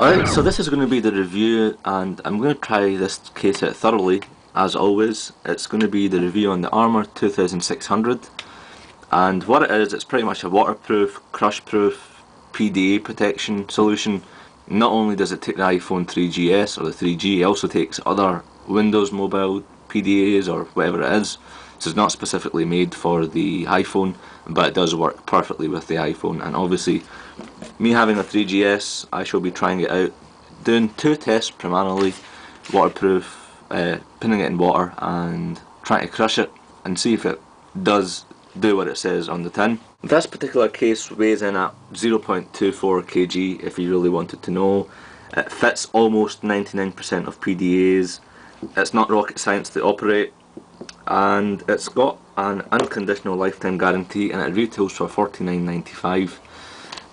Alright, so this is going to be the review, and I'm going to try this case out thoroughly, as always. It's going to be the review on the Armour 2600, and what it is, it's pretty much a waterproof, crush-proof, PDA protection solution. Not only does it take the iPhone 3GS or the 3G, it also takes other Windows Mobile PDAs or whatever it is. So it's not specifically made for the iPhone, but it does work perfectly with the iPhone. And obviously, me having a 3GS, I shall be trying it out, doing two tests primarily: waterproof, putting it in water and trying to crush it and see if it does do what it says on the tin. This particular case weighs in at 0.24 kg if you really wanted to know. It fits almost 99% of PDAs. It's not rocket science to operate, and it's got an unconditional lifetime guarantee, and it retails for $49.95.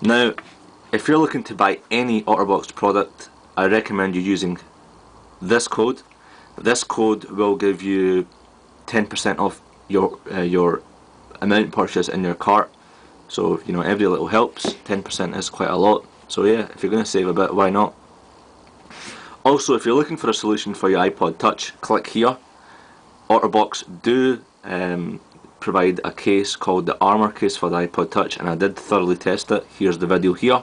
Now, if you're looking to buy any Otterbox product, I recommend you using this code. This code will give you 10% off your amount purchase in your cart. So, you know, every little helps. 10% is quite a lot. So yeah, if you're going to save a bit, why not? Also, if you're looking for a solution for your iPod Touch, click here. Otterbox do provide a case called the Armour case for the iPod Touch, and I did thoroughly test it. Here's the video here.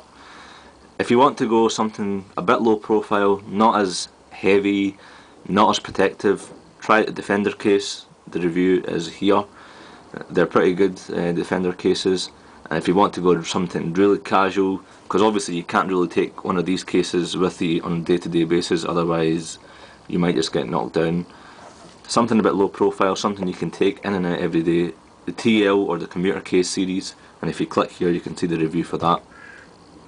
If you want to go something a bit low profile, not as heavy, not as protective, try the Defender case. The review is here. They're pretty good Defender cases. And if you want to go something really casual, because obviously you can't really take one of these cases with you on a day-to-day basis, otherwise you might just get knocked down. Something a bit low profile, something you can take in and out every day, the TL or the commuter case series, and if you click here you can see the review for that.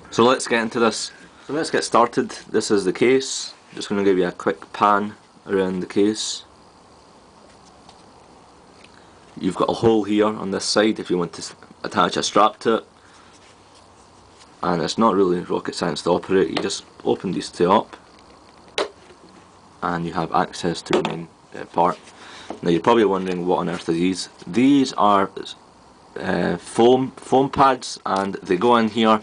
So let's get into this. So let's get started. This is the case. Just going to give you a quick pan around the case. You've got a hole here on this side if you want to attach a strap to it, and it's not really rocket science to operate. You just open these two up and you have access to the main part. Now you're probably wondering, what on earth are these? These are foam pads, and they go in here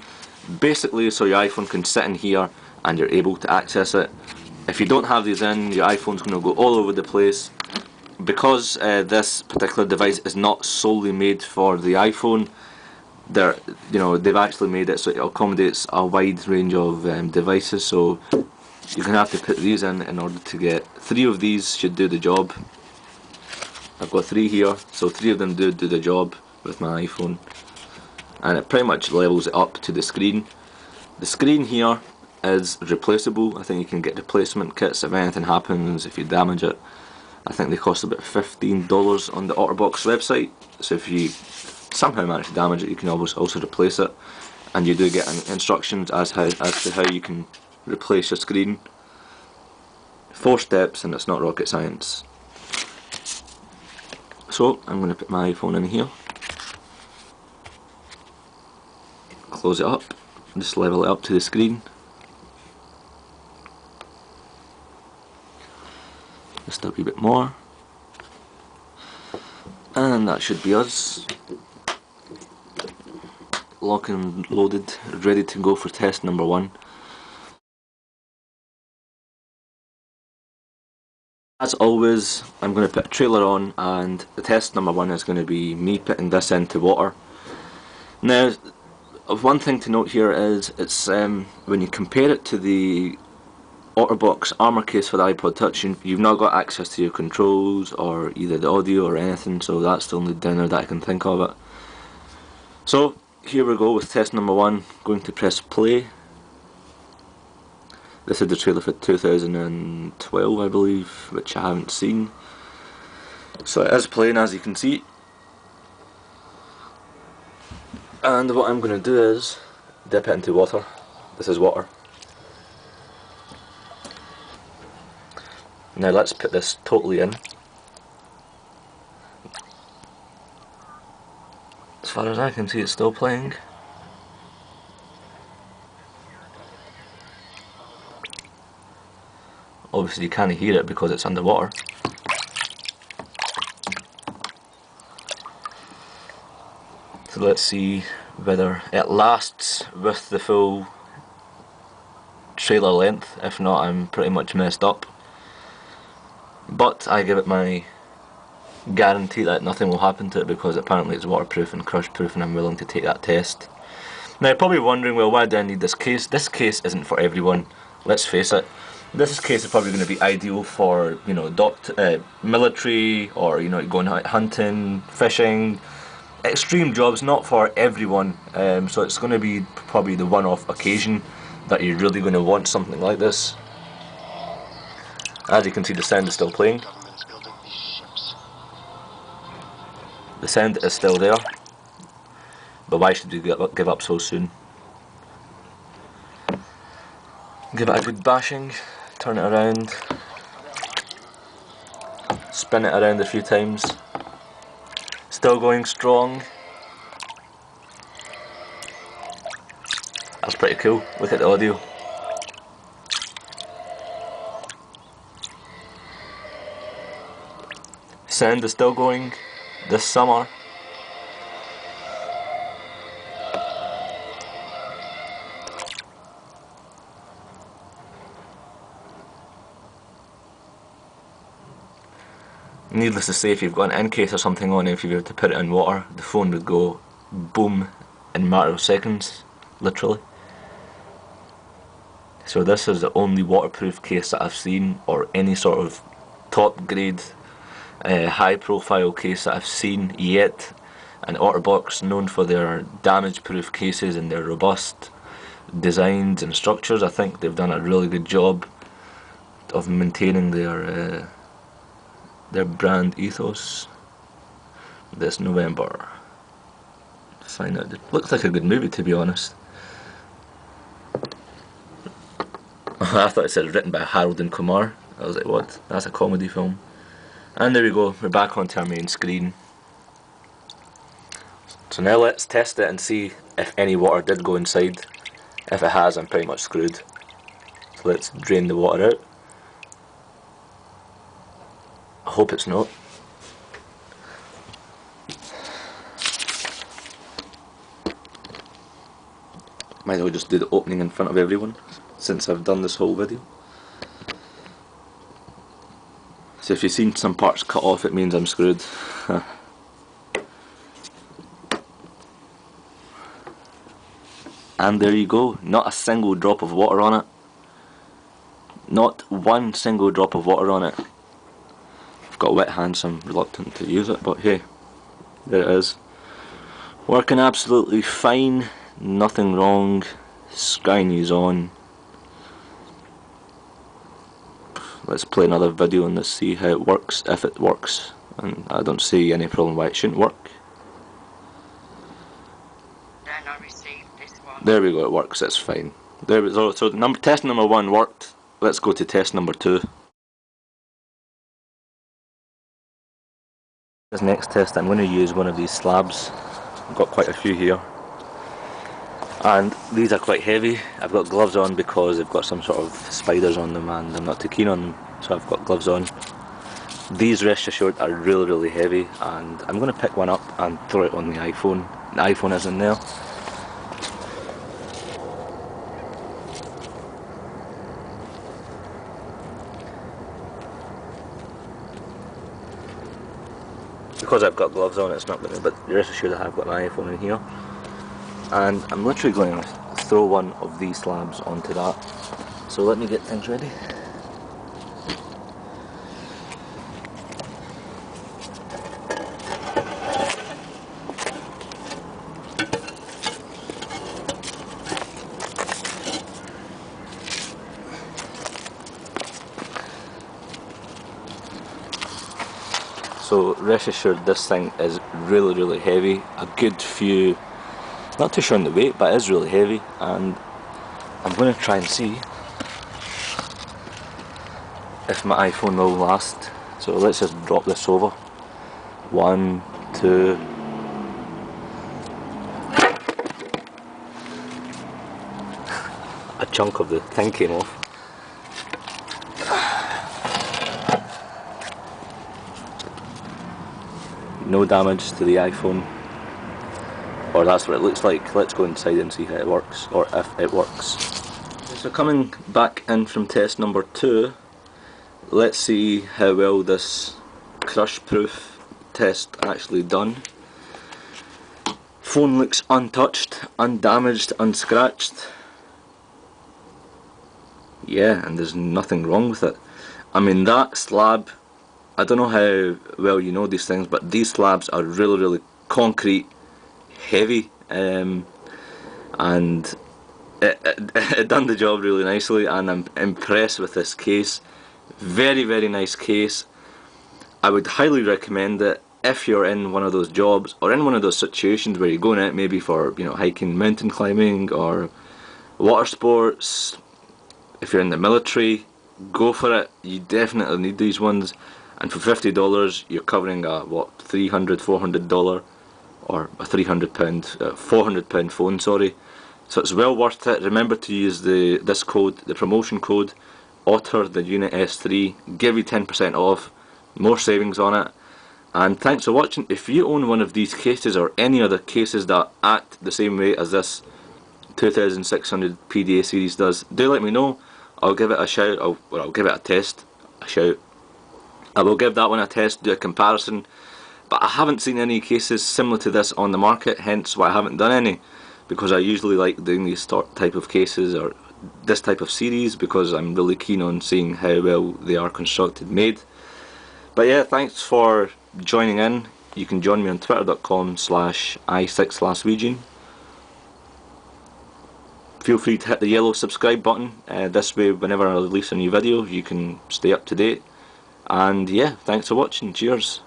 basically so your iPhone can sit in here and you're able to access it. If you don't have these in, your iPhone's going to go all over the place. Because this particular device is not solely made for the iPhone, they've actually made it so it accommodates a wide range of devices. So you're going to have to put these in order to get 3 of these should do the job. I've got 3 here, so 3 of them do the job with my iPhone, and it pretty much levels it up to the screen. The screen here is replaceable. I think you can get replacement kits if anything happens, if you damage it. I think they cost about $15 on the Otterbox website, so if you somehow manage to damage it, you can always also replace it, and you do get instructions as to how you can replace your screen. 4 steps, and it's not rocket science. So I'm going to put my iPhone in here, close it up, just level it up to the screen. Just a wee bit more, and that should be us. Lock and loaded, ready to go for test number 1. As always, I'm going to put a trailer on, and the test number 1 is going to be me putting this into water. Now, one thing to note here is it's when you compare it to the Otterbox Armour case for the iPod Touch, you've not got access to your controls or either the audio or anything, so that's the only downer that I can think of it. So here we go with test number 1. Going to press play. This is the trailer for 2012, I believe, which I haven't seen. So it is playing, as you can see. And what I'm going to do is dip it into water. This is water. Now let's put this totally in. As far as I can see, it's still playing. Obviously you can't hear it because it's underwater. So let's see whether it lasts with the full trailer length. If not, I'm pretty much messed up. But I give it my guarantee that nothing will happen to it because apparently it's waterproof and crush proof, and I'm willing to take that test. Now you're probably wondering, well, why do I need this case? This case isn't for everyone, let's face it. This case is probably going to be ideal for, you know, military, or, you know, going out hunting, fishing, extreme jobs, not for everyone. So it's going to be probably the one-off occasion that you're really going to want something like this. As you can see, the sound is still playing. The sound is still there, but why should we give up so soon? Give it a good bashing, turn it around, spin it around a few times. Still going strong. That's pretty cool. Look at the audio. Sound is still going this summer. Needless to say, if you've got an in case or something on it, if you were to put it in water, the phone would go boom in a matter of seconds, literally. So this is the only waterproof case that I've seen, or any sort of top grade, high profile case that I've seen yet. And Otterbox, known for their damage proof cases and their robust designs and structures, I think they've done a really good job of maintaining their brand ethos. This November. Find out. It looks like a good movie, to be honest. I thought it said written by Harold and Kumar. I was like, what? That's a comedy film. And there we go, we're back onto our main screen. So now let's test it and see if any water did go inside. If it has, I'm pretty much screwed. So let's drain the water out. I hope it's not. Might as well just do the opening in front of everyone, since I've done this whole video. So if you've seen some parts cut off, it means I'm screwed. And there you go, not a single drop of water on it. Not one single drop of water on it. I've got wet hands, so I'm reluctant to use it, but hey, there it is. Working absolutely fine, nothing wrong, Sky News on. Let's play another video and let's see how it works, if it works. And I don't see any problem why it shouldn't work. Then I received this one. There we go, it works, it's fine. There we go, so test number 1 worked. Let's go to test number 2. This next test, I'm going to use one of these slabs. I've got quite a few here. And these are quite heavy. I've got gloves on because they've got some sort of spiders on them and I'm not too keen on them, so I've got gloves on. These, rest assured, are really heavy, and I'm going to pick one up and throw it on the iPhone. The iPhone is in there. Because I've got gloves on, it's not going to, but rest assured I have got my iPhone in here. And I'm literally going to throw one of these slabs onto that. So let me get things ready. So rest assured this thing is really heavy, a good few, not too sure on the weight, but it is really heavy, and I'm going to try and see if my iPhone will last. So let's just drop this over. 1, 2. A chunk of the thing came off. No damage to the iPhone, or that's what it looks like. Let's go inside and see how it works, or if it works. So coming back in from test number 2, let's see how well this crush proof test actually done. Phone looks untouched, undamaged, unscratched. Yeah, and there's nothing wrong with it. I mean, that slab, I don't know how well you know these things, but these slabs are really concrete, heavy, and it done the job really nicely, and I'm impressed with this case. Very nice case. I would highly recommend it if you're in one of those jobs or in one of those situations where you're going out maybe for, you know, hiking, mountain climbing or water sports. If you're in the military, go for it. You definitely need these ones, and for $50 you're covering a what, $300, $400 or a £300, £400 phone, sorry. So it's well worth it. Remember to use this code, the promotion code Otter, the unit S3, give you 10% off, more savings on it. And thanks for watching. If you own one of these cases or any other cases that act the same way as this 2600 PDA series does, do let me know. I'll give it a shout, I'll give it a test, a shout. I will give that one a test, do a comparison, but I haven't seen any cases similar to this on the market, hence why I haven't done any, because I usually like doing these type of cases or this type of series because I'm really keen on seeing how well they are constructed, made. But yeah, thanks for joining in. You can join me on twitter.com/i6lastwegian. Feel free to hit the yellow subscribe button, this way whenever I release a new video you can stay up to date. And yeah, thanks for watching, cheers.